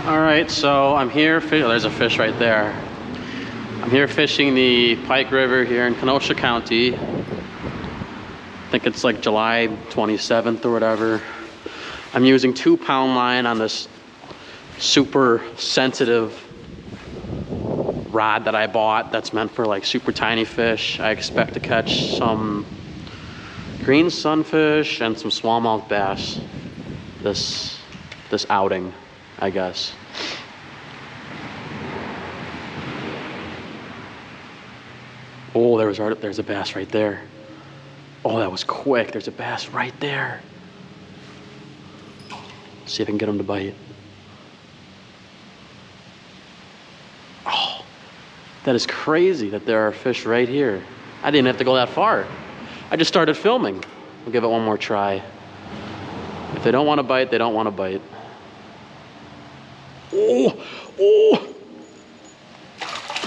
All right, so I'm here. There's a fish right there. I'm here fishing the Pike River here in Kenosha County. I think it's like July 27th or whatever. I'm using 2-pound line on this super sensitive rod that I bought that's meant for like super tiny fish. I expect to catch some green sunfish and some smallmouth bass this outing, I guess. Oh, there's a bass right there. Oh, that was quick. There's a bass right there. See if I can get him to bite. Oh, that is crazy that there are fish right here. I didn't have to go that far. I just started filming. We'll give it one more try. If they don't want to bite, they don't want to bite. Oh, oh.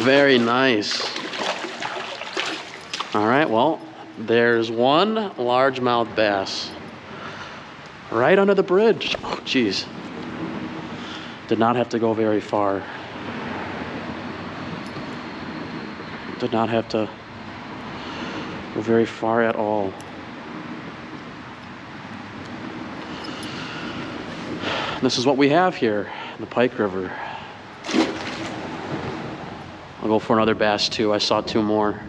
Very nice. All right, well, there's one largemouth bass right under the bridge. Oh, geez. Did not have to go very far. Did not have to go very far at all. This is what we have here in the Pike River. I'll go for another bass too. I saw 2 more.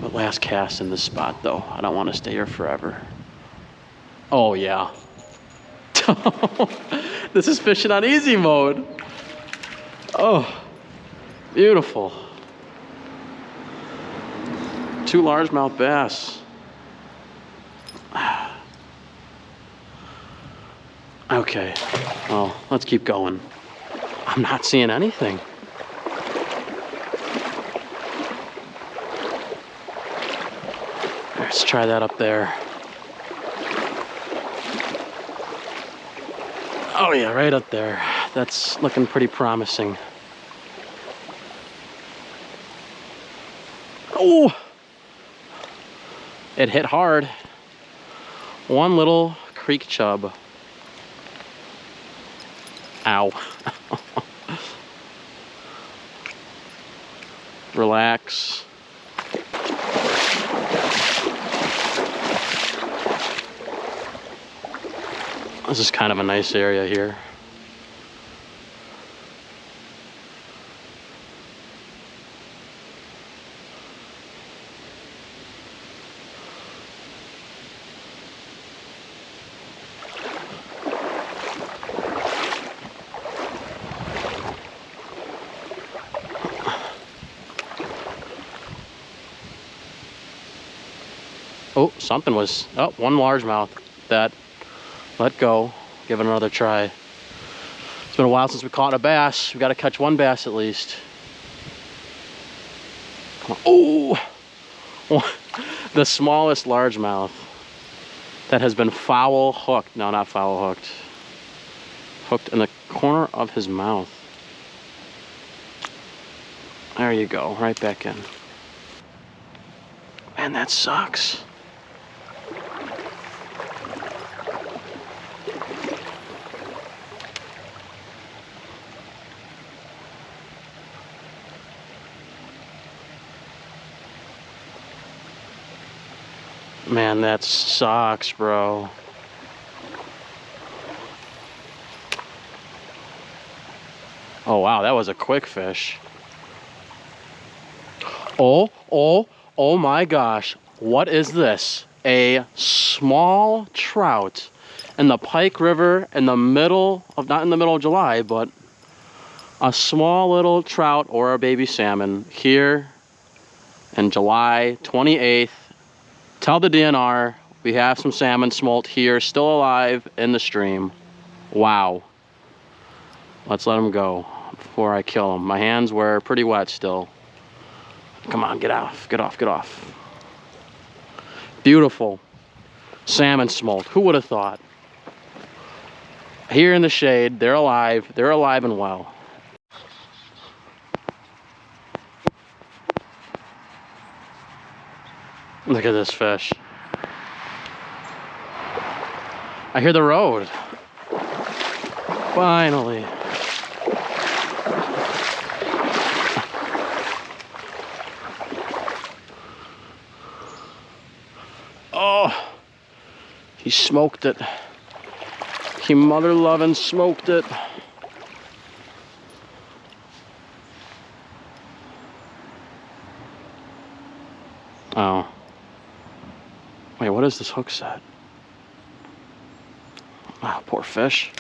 But last cast in this spot though. I don't want to stay here forever. Oh yeah. This is fishing on easy mode. Oh, beautiful. 2 largemouth bass. Okay, well, let's keep going. I'm not seeing anything. Let's try that up there. Oh yeah, right up there. That's looking pretty promising. Oh! It hit hard. One little creek chub. Ow. Relax. This is kind of a nice area here. Oh, something was, oh, one largemouth that let go. Give it another try. It's been a while since we caught a bass. We got to catch one bass at least. Come on. Oh, the smallest largemouth that has been foul hooked. No, not foul hooked. Hooked in the corner of his mouth. There you go, right back in. Man, that sucks. Man, that sucks, bro. Oh, wow, that was a quick fish. Oh my gosh. What is this? A small trout in the Pike River in the middle of, not in the middle of July, but a small little trout or a baby salmon here in July 28th. Tell the DNR we have some salmon smolt here, still alive in the stream. Wow. Let's let them go before I kill them. My hands were pretty wet still. Come on, get off, get off, get off. Beautiful salmon smolt. Who would have thought? Here in the shade, they're alive and well. Look at this fish. I hear the road. Finally. Oh, he smoked it. He mother loving smoked it. Oh. Wait, what is this hook set? Ah, poor fish.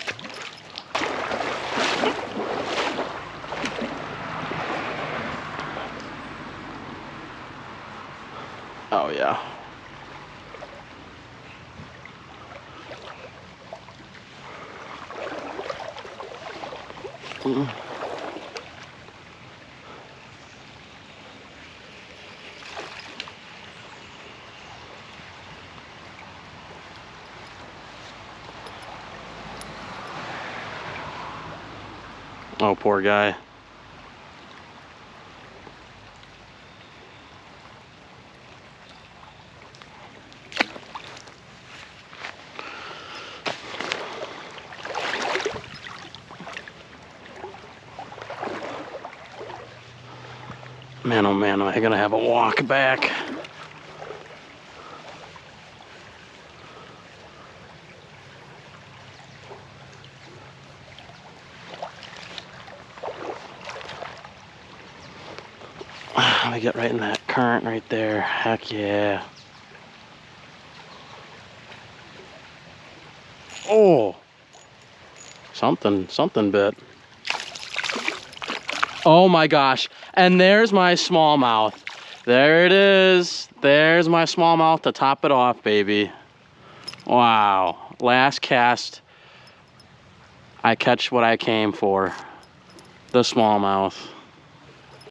Oh yeah. Oh, poor guy. Man, oh man, am I gonna have a walk back? Let me get right in that current right there. Heck yeah. Oh, something bit. Oh my gosh. And there's my smallmouth. There it is. There's my smallmouth to top it off, baby. Wow. Last cast. I catch what I came for. The smallmouth.